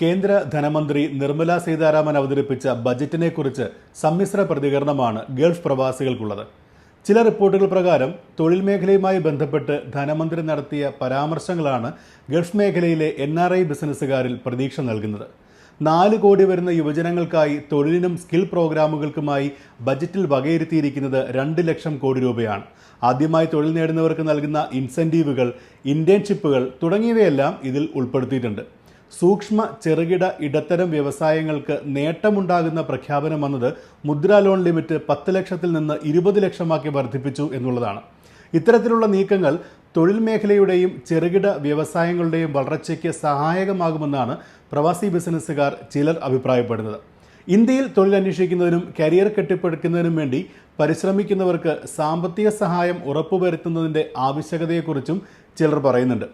കേന്ദ്ര ധനമന്ത്രി നിർമ്മല സീതാരാമൻ അവതരിപ്പിച്ച ബജറ്റിനെക്കുറിച്ച് സമ്മിശ്ര പ്രതികരണമാണ് ഗൾഫ് പ്രവാസികൾക്കുള്ളത്. ചില റിപ്പോർട്ടുകൾ പ്രകാരം തൊഴിൽ മേഖലയുമായി ബന്ധപ്പെട്ട് ധനമന്ത്രി നടത്തിയ പരാമർശങ്ങളാണ് ഗൾഫ് മേഖലയിലെ NRI ബിസിനസ്സുകാരിൽ പ്രതീക്ഷ നൽകുന്നത്. 4 കോടി വരുന്ന യുവജനങ്ങൾക്കായി തൊഴിലിനും സ്കിൽ പ്രോഗ്രാമുകൾക്കുമായി ബജറ്റിൽ വകയിരുത്തിയിരിക്കുന്നത് 2 ലക്ഷം കോടി രൂപയാണ്. ആദ്യമായി തൊഴിൽ നേടുന്നവർക്ക് നൽകുന്ന ഇൻസെന്റീവുകൾ, ഇന്റേൺഷിപ്പുകൾ തുടങ്ങിയവയെല്ലാം ഇതിൽ ഉൾപ്പെടുത്തിയിട്ടുണ്ട്. സൂക്ഷ്മ, ചെറുകിട, ഇടത്തരം വ്യവസായങ്ങൾക്ക് നേട്ടമുണ്ടാകുന്ന പ്രഖ്യാപനം വന്നത് മുദ്രാ ലോൺ ലിമിറ്റ് 10 ലക്ഷത്തിൽ നിന്ന് 20 ലക്ഷമാക്കി വർദ്ധിപ്പിച്ചു എന്നുള്ളതാണ്. ഇത്തരത്തിലുള്ള നീക്കങ്ങൾ തൊഴിൽ മേഖലയുടെയും ചെറുകിട വ്യവസായങ്ങളുടെയും വളർച്ചയ്ക്ക് സഹായകമാകുമെന്നാണ് പ്രവാസി ബിസിനസ്സുകാർ ചിലർ അഭിപ്രായപ്പെടുന്നത്. ഇന്ത്യയിൽ തൊഴിൽ അന്വേഷിക്കുന്നതിനും കരിയർ കെട്ടിപ്പടുക്കുന്നതിനും വേണ്ടി പരിശ്രമിക്കുന്നവർക്ക് സാമ്പത്തിക സഹായം ഉറപ്പുവരുത്തുന്നതിൻ്റെ ആവശ്യകതയെക്കുറിച്ചും ചിലർ പറയുന്നുണ്ട്.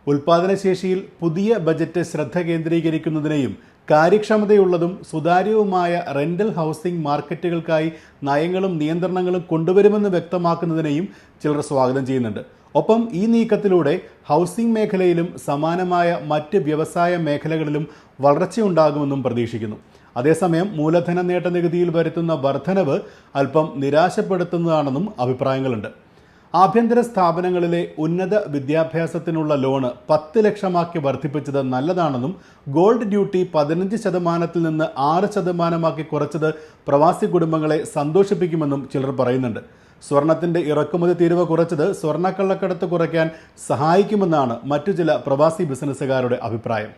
ഉൽപാദനശേഷിയിൽ പുതിയ ബജറ്റ് ശ്രദ്ധ കേന്ദ്രീകരിക്കുന്നതിനെയും കാര്യക്ഷമതയുള്ളതും സുതാര്യവുമായ റെന്റൽ ഹൗസിംഗ് മാർക്കറ്റുകൾക്കായി നയങ്ങളും നിയന്ത്രണങ്ങളും കൊണ്ടുവരുമെന്ന് വ്യക്തമാക്കുന്നതിനെയും ചിലർ സ്വാഗതം ചെയ്യുന്നുണ്ട്. ഒപ്പം ഈ നീക്കത്തിലൂടെ ഹൗസിംഗ് മേഖലയിലും സമാനമായ മറ്റ് വ്യവസായ മേഖലകളിലും വളർച്ചയുണ്ടാകുമെന്നും പ്രതീക്ഷിക്കുന്നു. അതേസമയം മൂലധന നേട്ട നികുതിയിൽ വരുത്തുന്ന വർധനവ് അല്പം നിരാശപ്പെടുത്തുന്നതാണെന്നും അഭിപ്രായങ്ങളുണ്ട്. ആഭ്യന്തര സ്ഥാപനങ്ങളിലെ ഉന്നത വിദ്യാഭ്യാസത്തിനുള്ള ലോണ് 10 ലക്ഷമാക്കി വർദ്ധിപ്പിച്ചത് നല്ലതാണെന്നും ഗോൾഡ് ഡ്യൂട്ടി 15% നിന്ന് 6% കുറച്ചത് പ്രവാസി കുടുംബങ്ങളെ സന്തോഷിപ്പിക്കുമെന്നും ചിലർ പറയുന്നുണ്ട്. സ്വർണത്തിന്റെ ഇറക്കുമതി തീരുവ കുറച്ചത് സ്വർണ്ണക്കള്ളക്കടത്ത് കുറയ്ക്കാൻ സഹായിക്കുമെന്നാണ് മറ്റു ചില പ്രവാസി ബിസിനസ്സുകാരുടെ അഭിപ്രായം.